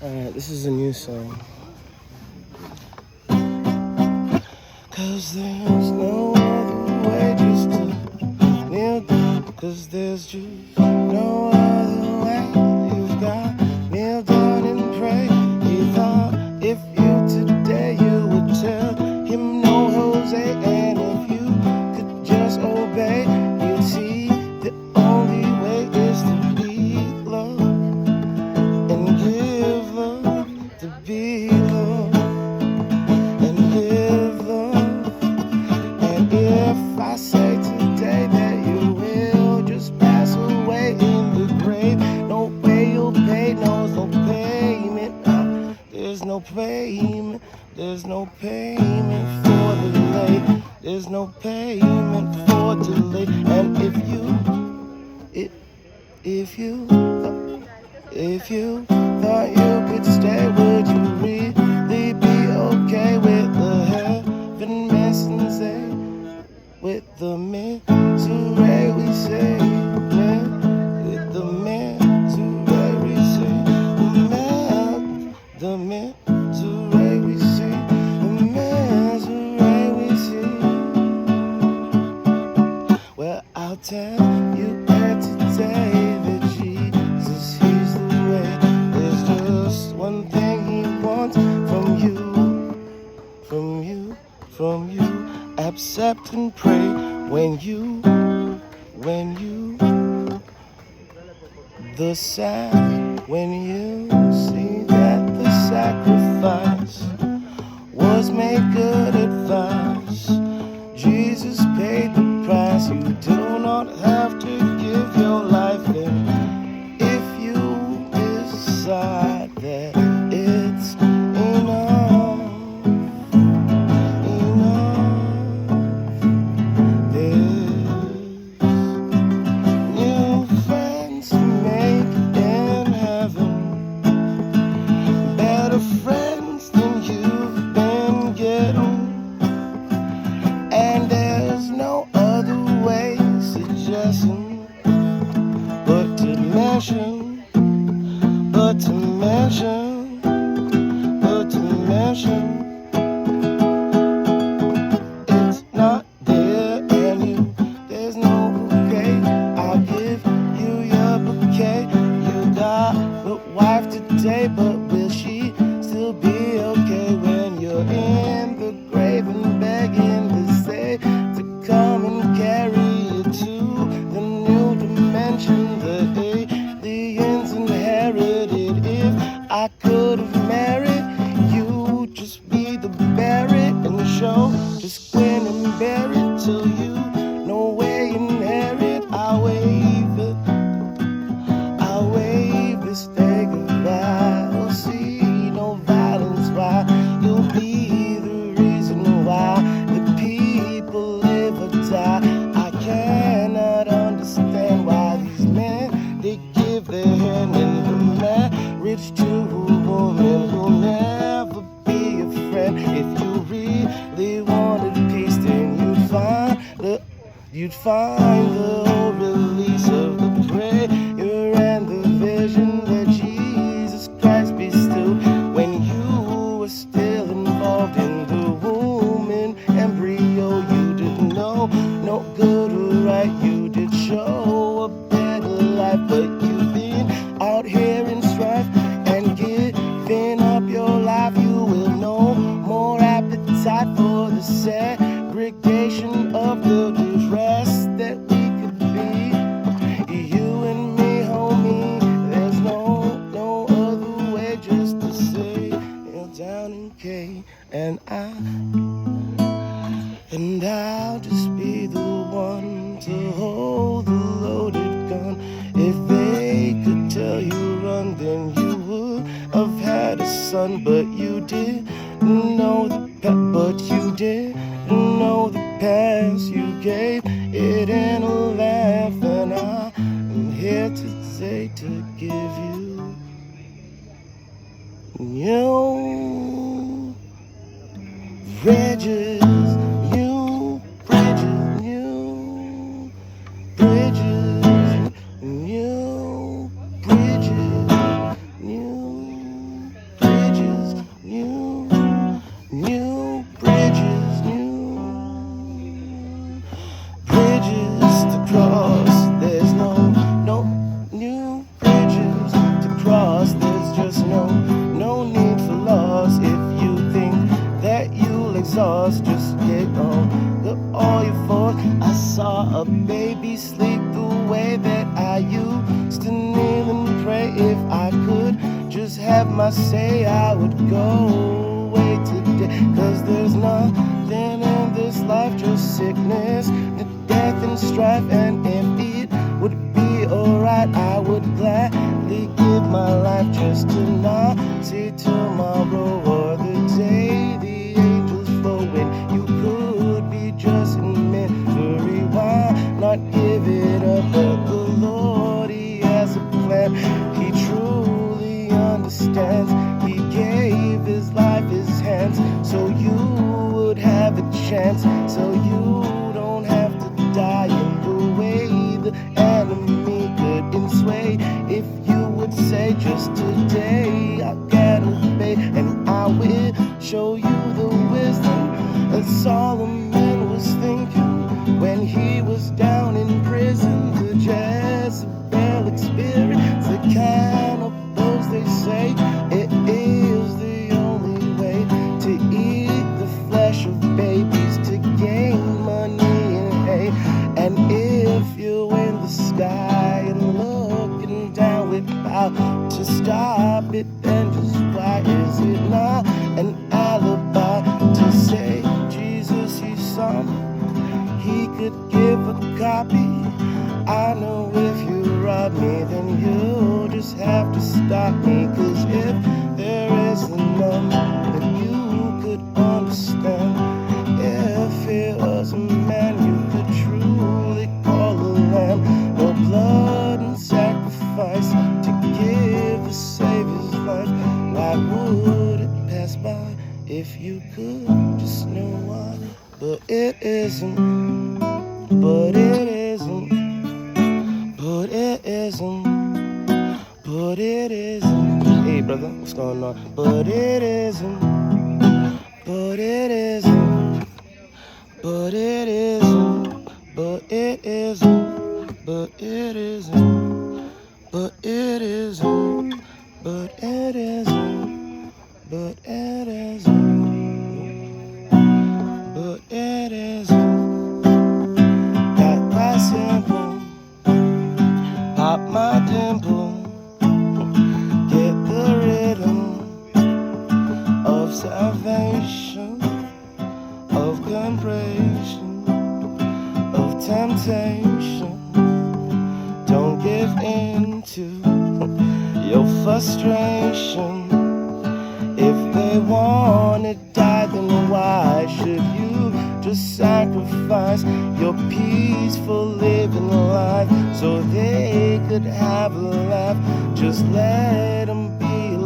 Alright, this is a new song. Cause there's no other way just to kneel down. Cause there's just no other way. You've got kneel down and pray. He thought if you today you would tell him no, Jose. And if you could just obey, you'd see the only way is to be loved and give love, to be loved and give love. And if I say today that you will just pass away in the grave, no way you'll pay, no, there's no payment, there's no payment, there's no payment for delay, there's no payment for delay. And if you thought you could stay, would you really be okay with the heaven messing say, with the misery we say, with the misery we say, the misery we say, the misery we see. Well, I'll tell you that today that Jesus, he's the way. There's just one thing he wants from you, from you, from you. Accept and pray when you, the sad, when you see that the sacrifice was made good advice. Jesus paid the price. You do not have to give your life in. If you decide that it's enough, there's new friends to make in heaven, better friends than you've been getting. And there's no other way suggesting but to mention, but to mention, but to mention. It's not there and you, there's no bouquet. I'll give you your bouquet. You got a wife today, but will she still be okay when you're in the grave and begging to say to come and carry you to the new dimension the aliens inherited? If I could have married you, just be the Barrett and show, just grin and bear it till you no way inherit. I'll wave this day goodbye. We'll see no violence. Why you'll be the reason why the people live or die. I cannot understand why these men, they give their hand in the marriage to a woman who'll never be a friend. If you really wanted peace, then you'd find the whole release of the prayer and the vision that Jesus Christ bestowed when you were still involved in the womb and embryo. You didn't know no good or right. You did show a better life, but you've been out here in strife and giving up your life. You will no more appetite for the segregation of the rest that we could be. You and me, homie, there's no other way just to say kneel down in K. And I'll just be the one to hold the loaded gun. If they could tell you run, then you would have had a son. But you didn't know the past. You gave it in a laugh, and I'm here today to give you new bridges, new bridges, new bridges, new bridges, new exhaust, just get on the all your force. I saw a baby sleep the way that I used to kneel and pray. If I could just have my say, I would go away today. Cause there's nothing in this life, just sickness, the death and strife. And if it would be alright, I would gladly give my life just to not see tomorrow or the day the angels flow in. You could be just in misery, why not give it up? But the Lord, He has a plan. He truly understands. He gave His life, His hands, so you would have a chance, so you don't have to die in the way the enemy couldn't sway. If you would say just today, I gotta obey, and I will show you the wisdom that Solomon was thinking when he was down in prison. The Jezebel experience, the kind of those they say it is the only way to eat the flesh of babies, to gain money and hate. And if you're in the sky and looking down without to stop it, then just why is it not an alibi to say Jesus, He's some, He could give a copy? I know if you rob me, then you'll just have to stop me. Cause if there is none that you could understand, if it was a man you could truly call a lamb, no blood and sacrifice to give the Savior's life, why would it pass by if you could just know why? But it isn't, but it isn't, but it isn't, but it isn't. Hey brother, what's going on? But it isn't, but it isn't, but it isn't, but it isn't, but it isn't, but it isn't, but it isn't, but it isn't, but it isn't. Got my simple, pop my dimple, get the rhythm of salvation, of compression, of temptation. Don't give in to your frustration. If they wanna die, then why should you just sacrifice your peaceful living life so they could have a laugh? Just let them be